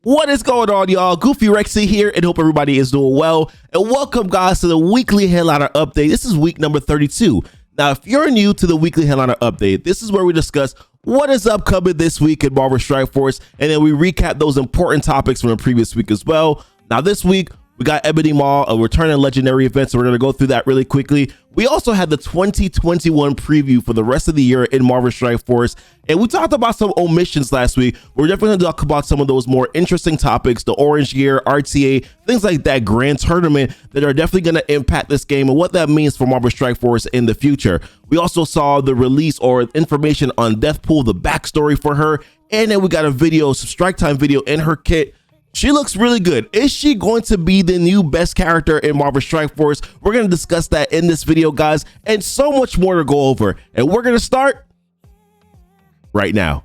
What is going on, y'all? Goofy Rexy here, and hope everybody is doing well. And welcome, guys, to the weekly headliner update. This is week number 32. Now, if you're new to the weekly headliner update, this is where we discuss what is upcoming this week in Marvel Strike Force, and then we recap those important topics from the previous week as well. Now, this week, we got Ebony Maw, a returning legendary event, so we're going to go through that really quickly. We also had the 2021 preview for the rest of the year in Marvel Strike Force, and we talked about some omissions last week. We're definitely going to talk about some of those more interesting topics, the Orange Gear, RTA, things like that, Grand Tournament, that are definitely going to impact this game and what that means for Marvel Strike Force in the future. We also saw the release or information on Deathpool, the backstory for her, and then we got a video, some Strike Time video in her kit. She looks really good. Is she going to be the new best character in Marvel Strike Force? We're going to discuss that in this video, guys, and so much more to go over. And we're going to start right now.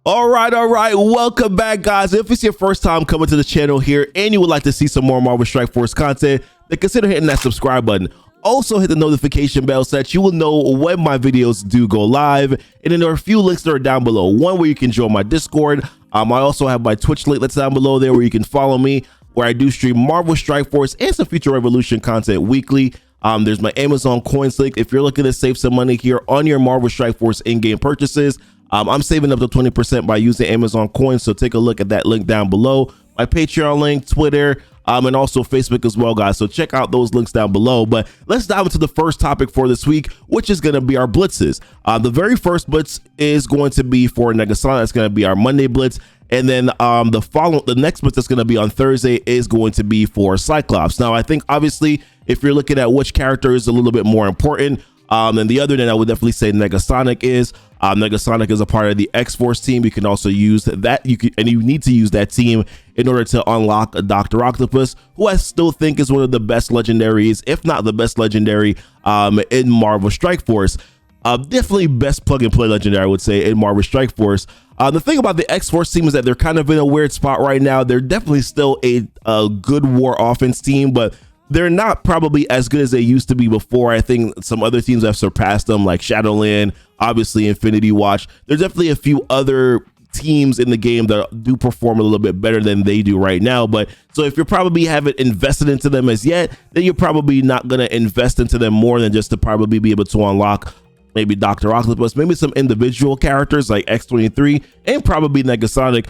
All right. Welcome back, guys. If it's your first time coming to the channel here and you would like to see some more Marvel Strike Force content, then consider hitting that subscribe button. Also hit the notification bell so that you will know when my videos do go live. And then there are a few links that are down below. One where you can join my Discord. I also have my Twitch link that's down below there where you can follow me, where I do stream Marvel Strike Force and some Future Revolution content weekly. There's my Amazon coins link if you're looking to save some money here on your Marvel Strike Force in-game purchases. I'm saving up to 20% by using Amazon coins, so take a look at that link down below. My Patreon link, Twitter, and also Facebook as well, guys. So check out those links down below. But let's dive into the first topic for this week, which is going to be our blitzes. The very first blitz is going to be for Negasonic. That's going to be our Monday blitz. And then the next blitz that's going to be on Thursday is going to be for Cyclops. Now, I think obviously if you're looking at which character is a little bit more important than the other, then I would definitely say Negasonic is. Negasonic is a part of the X-Force team. You can also use that. You need to use that team in order to unlock a Dr. Octopus, who I still think is one of the best legendaries, if not the best legendary in Marvel Strike Force. Definitely best plug and play legendary, I would say, in Marvel Strike Force. The thing about the X-Force team is that they're kind of in a weird spot right now. They're definitely still a good war offense team, but they're not probably as good as they used to be before. I think some other teams have surpassed them, like Shadowland, obviously Infinity Watch. There's definitely a few other teams in the game that do perform a little bit better than they do right now. But so if you probably haven't invested into them as yet, then you're probably not going to invest into them more than just to probably be able to unlock maybe Dr. Octopus, maybe some individual characters like X-23 and probably Negasonic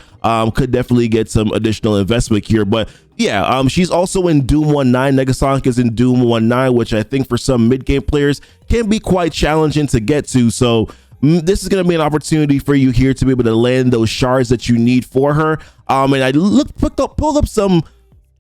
could definitely get some additional investment here. But yeah, she's also in Doom 19. Negasonic is in Doom 19, which I think for some mid-game players can be quite challenging to get to. So this is going to be an opportunity for you here to be able to land those shards that you need for her. And I pulled up some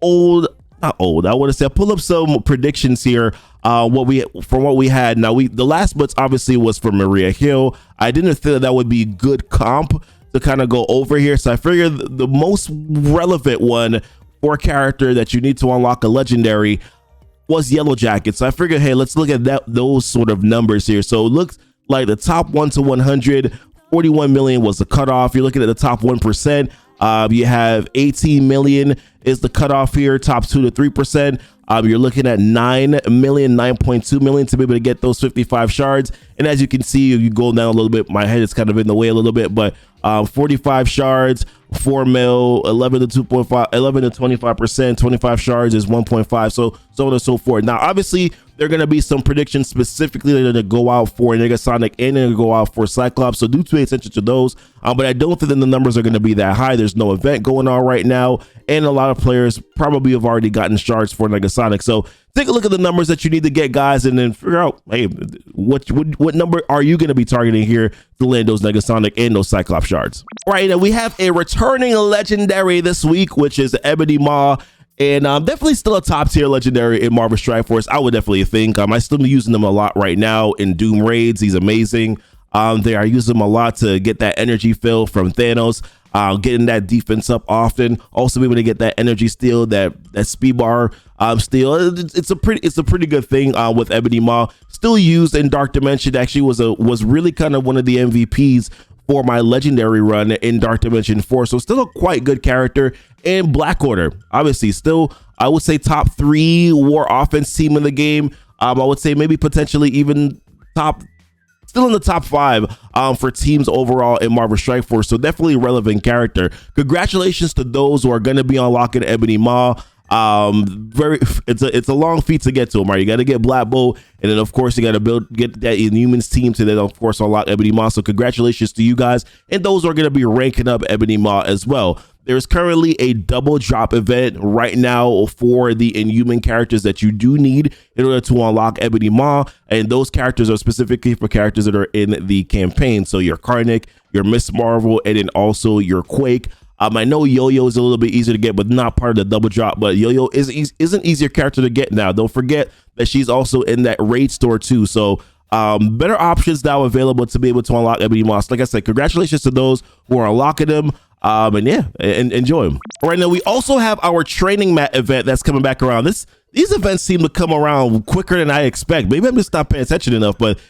pulled up some predictions here. What we had. Now the last blitz obviously was for Maria Hill. I didn't think that would be good comp to kind of go over here, so I figured the most relevant one for a character that you need to unlock a legendary was Yellow Jacket. So I figured, hey, let's look at those sort of numbers here. So it looks like the top 1 to 100, 41 million was the cutoff. You're looking at the top 1%. You have 18 million is the cutoff here, top 2 to 3%. You're looking at 9 million, 9.2 million to be able to get those 55 shards. And as you can see, if you go down a little bit, my head is kind of in the way a little bit, but 45 shards, 4 mil, 11 to 2.5, 11 to 25%, 25 shards is 1.5, so on and so forth. Now, obviously, there are going to be some predictions specifically that are going to go out for Negasonic and they're going to go out for Cyclops, so do pay attention to those. But I don't think that the numbers are going to be that high. There's no event going on right now, and a lot of players probably have already gotten shards for Negasonic. So take a look at the numbers that you need to get, guys, and then figure out, hey, what number are you going to be targeting here to land those Negasonic and those Cyclops shards? All right, now we have a returning legendary this week, which is Ebony Maw. And definitely still a top tier legendary in Marvel Strike Force. I would definitely think I still be using them a lot right now in Doom raids. He's amazing. I use him a lot to get that energy fill from Thanos, getting that defense up often. Also be able to get that energy steal, that speed bar steal. It's a pretty good thing with Ebony Maw. Still used in Dark Dimension. Actually was really kind of one of the MVPs for my legendary run in Dark Dimension 4. So still a quite good character. And Black Order, obviously still, I would say top 3 war offense team in the game. I would say maybe potentially even top still in the top 5 for teams overall in Marvel Strike Force. So definitely a relevant character. Congratulations to those who are going to be unlocking Ebony Maw. It's a long feat to get to him, right? You got to get Black Bolt, and then of course you got to get that Inhumans team to then of course unlock Ebony Maw. So congratulations to you guys, and those who are going to be ranking up Ebony Maw as well. There's currently a double drop event right now for the Inhuman characters that you do need in order to unlock Ebony Maw, and those characters are specifically for characters that are in the campaign. So your Karnak, your Miss Marvel, and then also your Quake. I know Yo-Yo is a little bit easier to get, but not part of the double drop. But Yo-Yo is an easier character to get now. Don't forget that she's also in that raid store too. So better options now available to be able to unlock Ebony Maw. Like I said, congratulations to those who are unlocking them. And yeah, enjoy them. Right now, we also have our training mat event that's coming back around. These events seem to come around quicker than I expect. Maybe I'm just not paying attention enough, but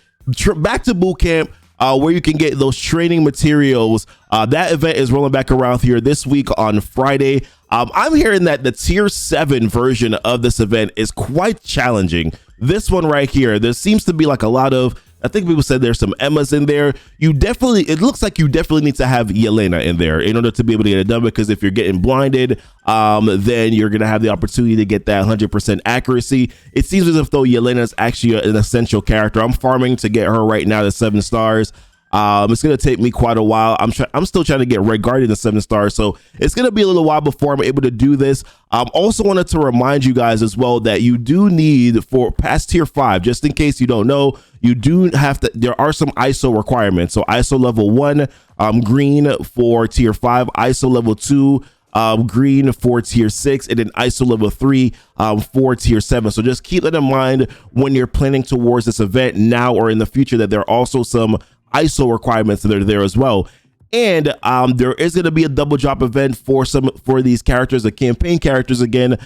back to boot camp. Where you can get those training materials. That event is rolling back around here this week on Friday. I'm hearing that the tier 7 version of this event is quite challenging. This one right here, there seems to be like a lot of, I think people said there's some Emmas in there. It looks like you definitely need to have Yelena in there in order to be able to get it done, because if you're getting blinded, then you're going to have the opportunity to get that 100% accuracy. It seems as if though Yelena is actually an essential character. I'm farming to get her right now to 7 stars. It's going to take me quite a while. I'm still trying to get Red Guardian to 7 stars, so it's going to be a little while before I'm able to do this. Also wanted to remind you guys as well that you do need, for past tier 5, just in case you don't know, you do have to, there are some ISO requirements. So ISO level 1, green for tier 5, ISO level 2, green for tier 6, and then ISO level 3 for tier 7. So just keep that in mind when you're planning towards this event now or in the future, that there are also some ISO requirements that are there as well. And there is going to be a double drop event for these characters, the campaign characters again,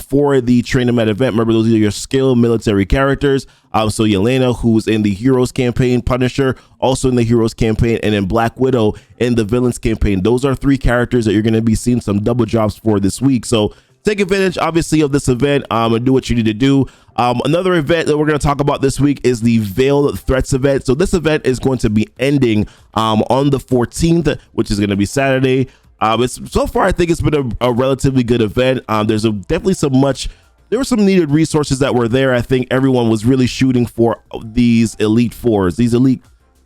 for the training mat event. Remember, those are your skill military characters. So Yelena, who's in the Heroes campaign, Punisher also in the Heroes campaign, and then Black Widow in the Villains campaign. Those are 3 characters that you're going to be seeing some double drops for this week. So take advantage, obviously, of this event and do what you need to do. Another event that we're going to talk about this week is the Veiled Threats event. So this event is going to be ending on the 14th, which is going to be Saturday. So far, I think it's been a relatively good event. There were some needed resources that were there. I think everyone was really shooting for these Elite Fours,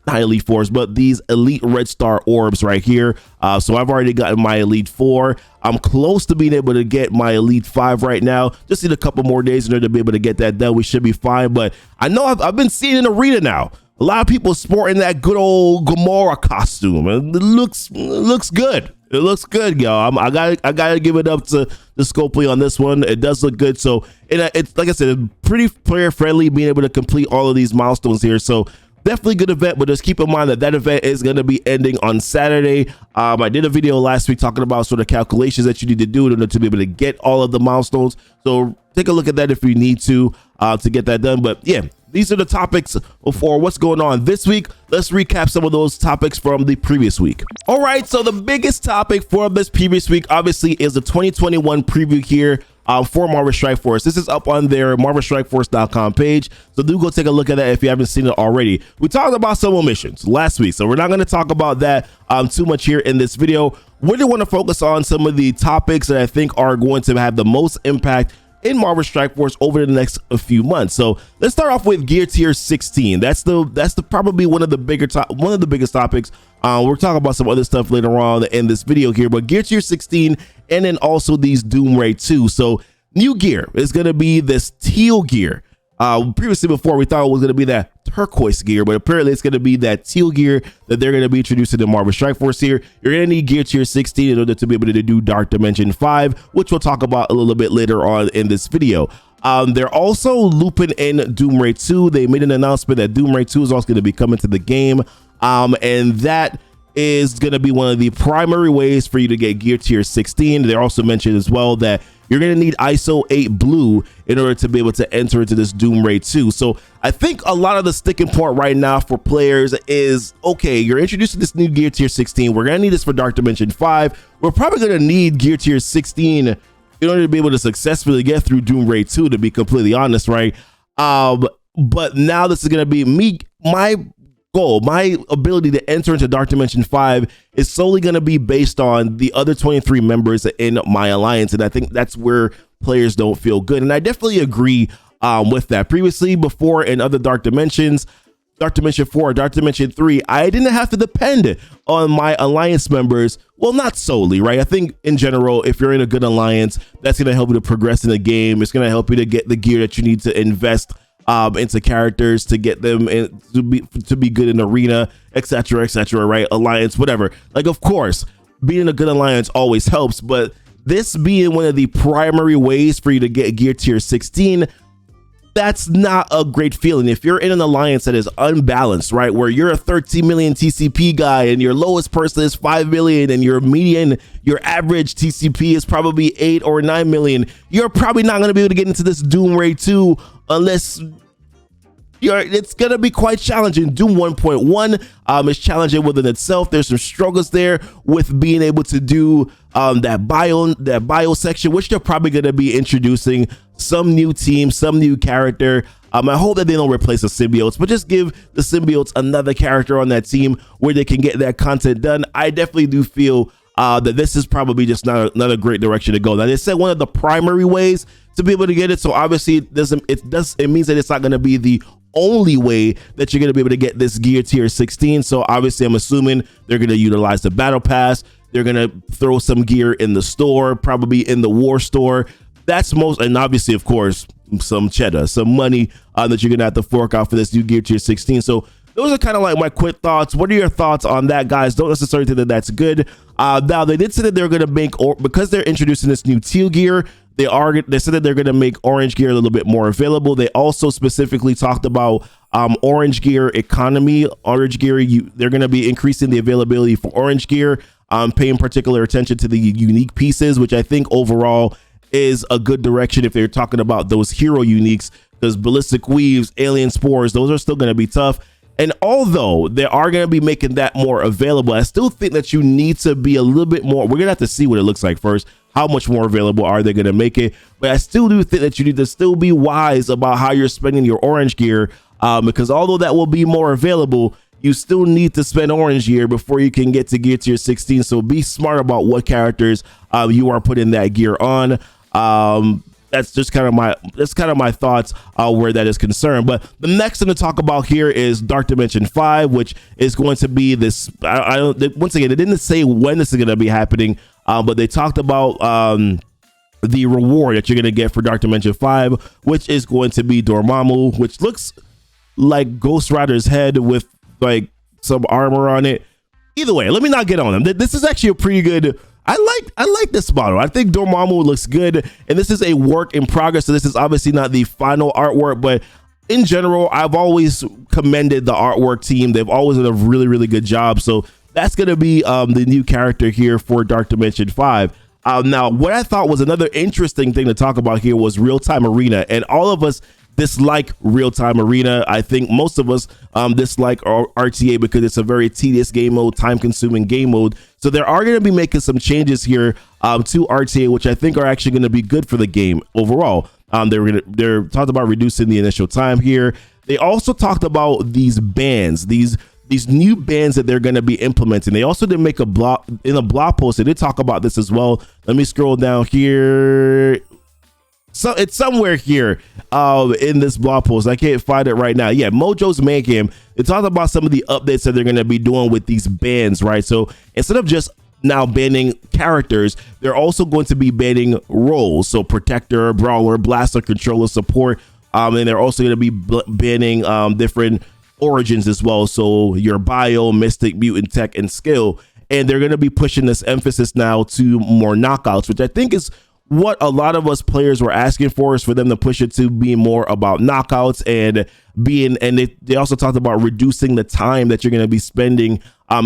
not Elite Fours, but these Elite Red Star orbs right here. So I've already gotten my Elite 4. I'm close to being able to get my Elite 5 right now. Just need a couple more days in order to be able to get that done. We should be fine. But I know I've been seeing in Arena now, a lot of people sporting that good old Gamora costume. And it looks good. It looks good, y'all. I gotta give it up to the Scopely on this one. It does look good. So it's, like I said, it's pretty player friendly, being able to complete all of these milestones here. So definitely good event, but just keep in mind that event is going to be ending on Saturday. I did a video last week talking about sort of calculations that you need to do in order to be able to get all of the milestones. So take a look at that if you need to get that done. But yeah, these are the topics for what's going on this week. Let's recap some of those topics from the previous week. All right, so the biggest topic for this previous week, obviously, is the 2021 preview here for Marvel Strike Force. This is up on their marvelstrikeforce.com page, so do go take a look at that if you haven't seen it already. We talked about some omissions last week, so we're not going to talk about that too much here in this video. We do want to focus on some of the topics that I think are going to have the most impact in Marvel Strike Force over the next few months. So let's start off with Gear Tier 16. That's probably one of the biggest topics. We're talking about some other stuff later on in this video here, but Gear Tier 16, and then also these Doom Ray 2. So new gear is going to be this teal gear. Previously, before, we thought it was going to be that turquoise gear, but apparently it's going to be that teal gear that they're going to be introducing in Marvel Strike Force here. You're going to need Gear Tier 16 in order to be able to do Dark Dimension 5, which we'll talk about a little bit later on in this video. They're also looping in Doom Ray 2. They made an announcement that Doom Ray 2 is also going to be coming to the game, and that is going to be one of the primary ways for you to get Gear Tier 16. They also mentioned as well that you're going to need ISO 8 blue in order to be able to enter into this Doom Ray 2. So I think a lot of the sticking point right now for players is, okay, you're introducing this new Gear Tier 16. We're going to need this for Dark Dimension 5. We're probably going to need Gear Tier 16 in order to be able to successfully get through Doom Ray 2, to be completely honest, right? But now this is going to be my goal. My ability to enter into Dark Dimension 5 is solely going to be based on the other 23 members in my alliance, and I think that's where players don't feel good. And I definitely agree with that. Previously, before in other Dark Dimensions, Dark Dimension 4, Dark Dimension 3, I didn't have to depend on my alliance members. Well, not solely, right? I think in general, if you're in a good alliance, that's going to help you to progress in the game. It's going to help you to get the gear that you need to invest into characters, to get them to be good in arena, etc., right? Alliance, whatever. Like, of course, being a good alliance always helps, but this being one of the primary ways for you to get gear tier 16, that's not a great feeling. If you're in an alliance that is unbalanced, right, where you're a 13 million TCP guy and your lowest person is 5 million and your median, your average TCP is probably 8 or 9 million, you're probably not going to be able to get into this Doom Raid 2 unless it's going to be quite challenging. Doom 1.1 is challenging within itself. There's some struggles there with being able to do that bio section, which they're probably going to be introducing some new team, some new character. I hope that they don't replace the symbiotes, but just give the symbiotes another character on that team where they can get that content done. I definitely do feel that this is probably just not a great direction to go. Now, they said one of the primary ways to be able to get it, so obviously it means that it's not going to be the only way that you're going to be able to get this gear tier 16. So obviously I'm assuming they're going to utilize the battle pass. They're going to throw some gear in the store, probably in the war store. That's most, and obviously, of course, some cheddar, some money that you're going to have to fork out for this new gear tier 16. So those are kind of like my quick thoughts. What are your thoughts on that, guys? Don't necessarily think that that's good. Now, they did say that they're going to make, because they're introducing this new teal gear, they said that they're going to make orange gear a little bit more available. They also specifically talked about orange gear economy. Orange gear, they're going to be increasing the availability for orange gear, paying particular attention to the unique pieces, which I think overall is a good direction if they're talking about those hero uniques, because ballistic weaves, alien spores, those are still going to be tough. And although they are going to be making that more available, I still think that you need to be a little bit more. We're going to have to see what it looks like first. How much more available are they going to make it? But I still do think that you need to still be wise about how you're spending your orange gear, because although that will be more available, you still need to spend orange gear before you can get to gear tier 16. So be smart about what characters you are putting that gear on. That's just kind of my thoughts where that is concerned. But the next thing to talk about here is Dark Dimension 5, which is going to be this. Once again, they didn't say when this is going to be happening, but they talked about the reward that you're going to get for Dark Dimension 5, which is going to be Dormammu, which looks like Ghost Rider's head with like some armor on it. Either way, let me not get on them. This is actually a pretty good. I like this model. I think Dormammu looks good, and this is a work in progress. So this is obviously not the final artwork, but in general, I've always commended the artwork team. They've always done a really, really good job. So that's going to be the new character here for Dark Dimension 5. Now, what I thought was another interesting thing to talk about here was real-time arena, and all of us dislike real-time arena. I think most of us dislike RTA because it's a very tedious game mode, time-consuming game mode. So they are going to be making some changes here to RTA, which I think are actually going to be good for the game overall. They're talked about reducing the initial time here. They also talked about these bans, these new bans that they're going to be implementing. They also did make a blog post. They did talk about this as well. Let me scroll down here. So it's somewhere here in this blog post. I can't find it right now. Yeah, Mojo's Mayhem. They talked about some of the updates that they're going to be doing with these bans, right? So instead of just now banning characters, they're also going to be banning roles. So protector, brawler, blaster, controller, support, and they're also going to be banning different origins as well. So your bio, mystic, mutant, tech, and skill. And they're going to be pushing this emphasis now to more knockouts, which I think is what a lot of us players were asking for, is for them to push it to be more about knockouts and they also talked about reducing the time that you're going to be spending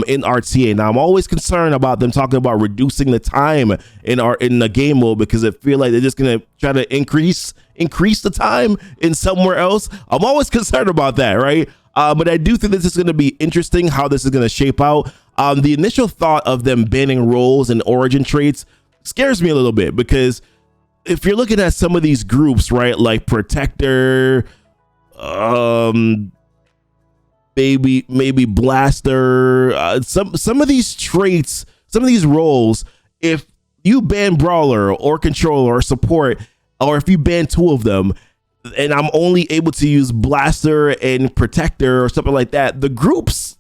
in RTA. Now, I'm always concerned about them talking about reducing the time in the game mode, because I feel like they're just going to try to increase the time in somewhere else. I'm always concerned about that, right? But I do think this is going to be interesting how this is going to shape out. The initial thought of them banning roles and origin traits scares me a little bit, because if you're looking at some of these groups, right, like Protector, maybe Blaster, some of these traits, some of these roles, if you ban Brawler or Controller or Support, or if you ban 2 of them, and I'm only able to use Blaster and Protector or something like that, the groups,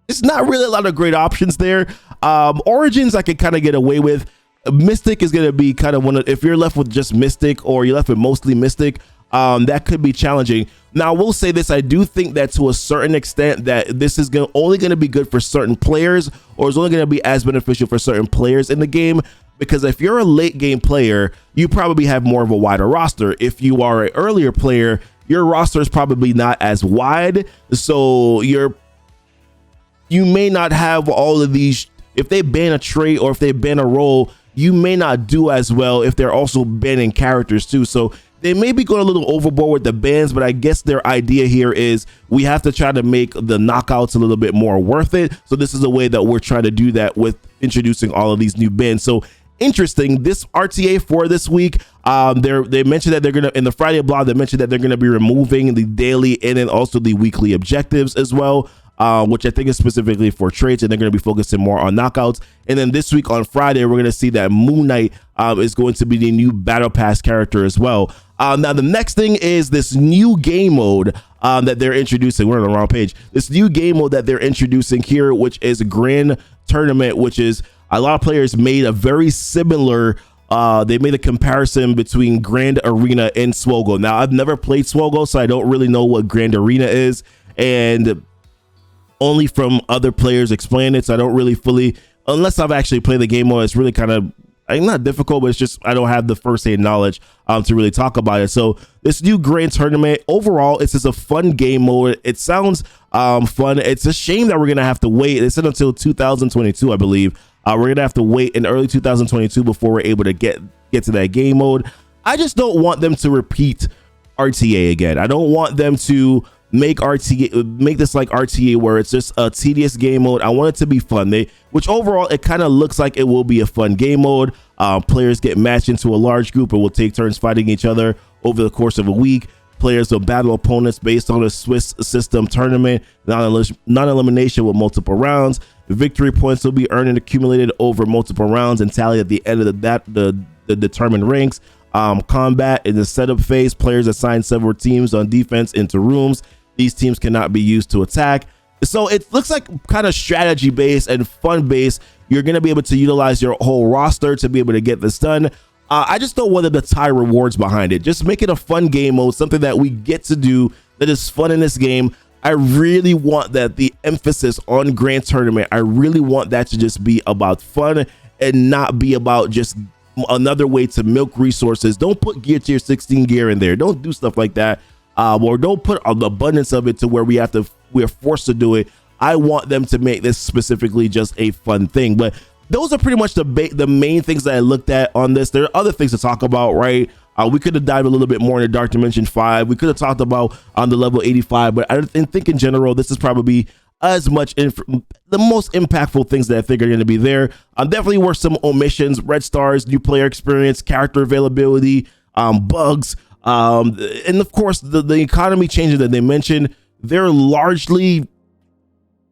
it's not really a lot of great options there. Origins I could kind of get away with. Mystic is going to be kind of one of, if you're left with just Mystic or you're left with mostly Mystic, that could be challenging. Now, I will say this, I do think that to a certain extent that this is only going to be good for certain players, or is only going to be as beneficial for certain players in the game, because if you're a late game player, you probably have more of a wider roster. If you are an earlier player, your roster is probably not as wide, so you may not have all of these. If they ban a trait or if they ban a role, you may not do as well if they're also banning characters too. So they may be going a little overboard with the bans, but I guess their idea here is we have to try to make the knockouts a little bit more worth it. So this is a way that we're trying to do that with introducing all of these new bans. So interesting, this RTA for this week, they mentioned that they're gonna, in the Friday blog, they mentioned that they're gonna be removing the daily and then also the weekly objectives as well, which I think is specifically for traits, and they're going to be focusing more on knockouts. And then this week on Friday, we're going to see that Moon Knight is going to be the new Battle Pass character as well. Now, the next thing is this new game mode that they're introducing. We're on the wrong page. This new game mode that they're introducing here, which is a Grand Tournament, which is a lot of players made a very similar, they made a comparison between Grand Arena and Swogo. Now, I've never played Swogo, so I don't really know what Grand Arena is, and only from other players explain it, so I don't really fully, unless I've actually played the game mode, it's really kind of not difficult, but it's just I don't have the first-hand knowledge to really talk about it. So this new Grand Tournament, overall, it's just a fun game mode. It sounds fun. It's a shame that we're gonna have to wait. It's until 2022, I believe. We're gonna have to wait in early 2022 before we're able to get to that game mode. I just don't want them to repeat RTA again. I don't want them to make this like RTA where it's just a tedious game mode. I want it to be fun. Which overall it kind of looks like it will be a fun game mode. Players get matched into a large group and will take turns fighting each other over the course of a week. Players will battle opponents based on a Swiss system tournament, non-elimination with multiple rounds. The victory points will be earned and accumulated over multiple rounds and tallied at the end of the determined ranks. Combat in the setup phase, players assign several teams on defense into rooms. These teams cannot be used to attack. So it looks like kind of strategy based and fun based. You're going to be able to utilize your whole roster to be able to get this done. I just don't want them to tie rewards behind it. Just make it a fun game mode, something that we get to do that is fun in this game. I really want that the emphasis on Grand Tournament, I really want that to just be about fun and not be about just another way to milk resources. Don't put gear tier 16 gear in there. Don't do stuff like that. Or don't put an abundance of it to where we're forced to do it. I want them to make this specifically just a fun thing. But those are pretty much the main things that I looked at on this. There are other things to talk about, right? We could have dived a little bit more into Dark Dimension 5. We could have talked about on the level 85, but I think in general, this is probably as much the most impactful things that I think are going to be there. Definitely were some omissions, red stars, new player experience, character availability, bugs, and of course the economy changes that they mentioned. They're largely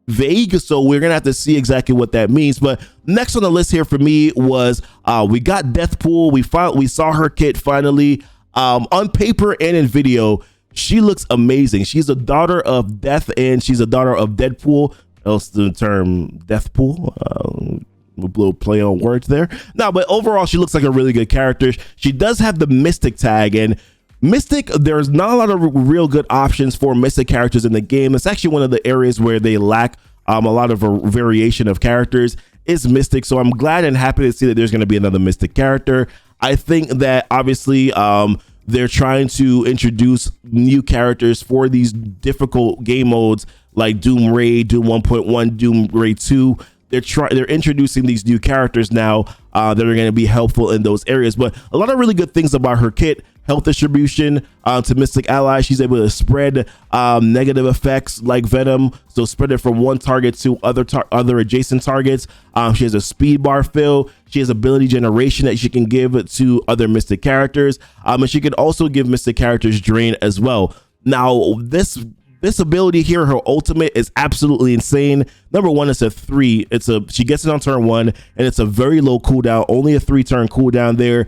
vague, so we're gonna have to see exactly what that means. But next on the list here for me was we got Deathpool. We saw her kit finally on paper and in video. She looks amazing. She's a daughter of Death and she's a daughter of Deadpool, else the term Deathpool. A little play on words there. No, but overall she looks like a really good character. She does have the Mystic tag, and Mystic, there's not a lot of real good options for Mystic characters in the game. It's actually one of the areas where they lack a lot of variation of characters is Mystic. So I'm glad and happy to see that there's going to be another Mystic character. I think that obviously they're trying to introduce new characters for these difficult game modes like Doom Raid, Doom 1.1, Doom Raid 2. They're introducing these new characters now that are going to be helpful in those areas. But a lot of really good things about her kit. Health distribution to Mystic allies. She's able to spread negative effects like Venom, so spread it from one target to other adjacent targets. She has a speed bar fill. She has ability generation that she can give to other Mystic characters, and she can also give Mystic characters drain as well. Now, this this ability here, her ultimate, is absolutely insane. Number one, it's a 3. She gets it on turn 1, and it's a very low cooldown, only a 3-turn cooldown there.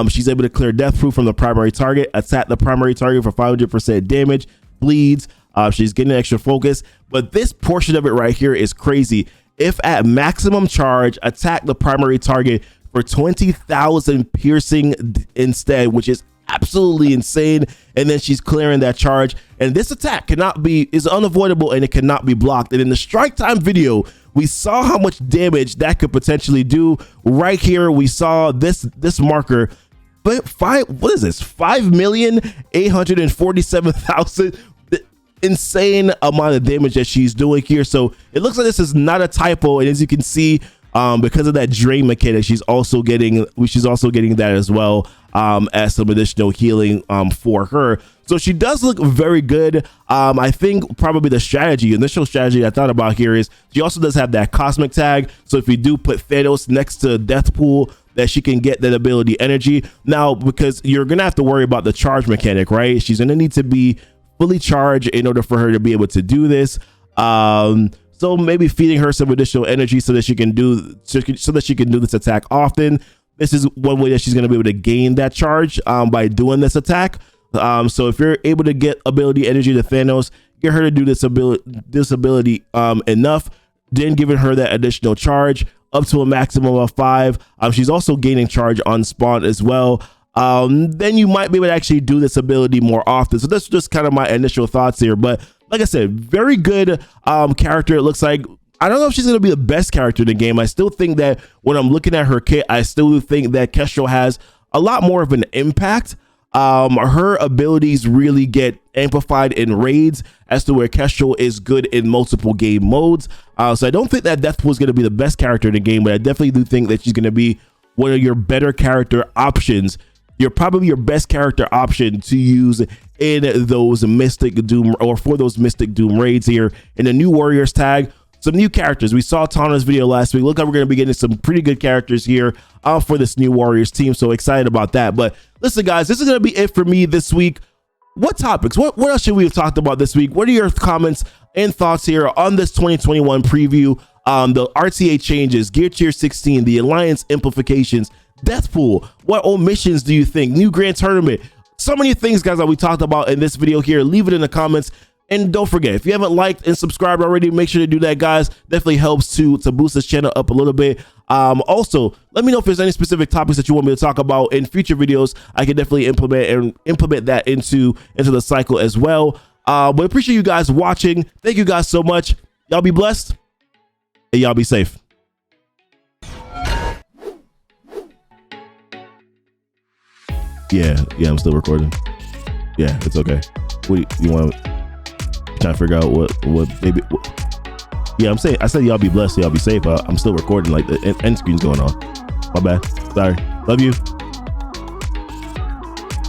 She's able to clear Deathpool from the primary target, attack the primary target for 500% damage, bleeds. She's getting extra focus, but this portion of it right here is crazy. If at maximum charge, attack the primary target for 20,000 piercing instead, which is absolutely insane. And then she's clearing that charge, and this attack is unavoidable, and it cannot be blocked. And in the strike time video, we saw how much damage that could potentially do. Right here, we saw this marker, but what is this? 5,847,000. Insane amount of damage that she's doing here. So it looks like this is not a typo, and as you can see, because of that drain mechanic, she's also getting that as well, as some additional healing for her. So she does look very good. I think probably the initial strategy I thought about here is she also does have that cosmic tag, so if you do put Thanos next to Deathpool, that she can get that ability energy. Now, because you're gonna have to worry about the charge mechanic, right? She's gonna need to be fully charged in order for her to be able to do this. So maybe feeding her some additional energy so that she can do this attack often. This is one way that she's going to be able to gain that charge by doing this attack. So if you're able to get ability energy to Thanos, get her to do this ability enough, then giving her that additional charge up to a maximum of 5. She's also gaining charge on spawn as well. Then you might be able to actually do this ability more often. So that's just kind of my initial thoughts here. But like I said, very good character. It looks like, I don't know if she's going to be the best character in the game. I still think that when I'm looking at her kit, I still think that Kestrel has a lot more of an impact. Her abilities really get amplified in raids, as to where Kestrel is good in multiple game modes. So I don't think that Deathpool is going to be the best character in the game, but I definitely do think that she's going to be one of your better character options. You're probably your best character option to use in those Mystic Doom, or for those Mystic Doom raids here in the new Warriors tag. Some new characters. We saw Tana's video last week. Look like we're going to be getting some pretty good characters here for this new Warriors team. So excited about that. But listen, guys, this is going to be it for me this week. What topics? What else should we have talked about this week? What are your comments and thoughts here on this 2021 preview? The RTA changes, Gear Tier 16, the Alliance amplifications, Deathpool. What omissions do you think? New Grand Tournament. So many things, guys, that we talked about in this video here. Leave it in the comments. And don't forget, if you haven't liked and subscribed already, make sure to do that, guys. Definitely helps to boost this channel up a little bit. Also, let me know if there's any specific topics that you want me to talk about in future videos. I can definitely implement that into the cycle as well. But appreciate you guys watching. Thank you guys so much. Y'all be blessed and y'all be safe. Yeah, I'm still recording. Yeah, it's okay. Wait, you want to try to figure out what maybe? Yeah, I said y'all be blessed, y'all be safe. I'm still recording, like the end screen's going on. My bad. Sorry. Love you.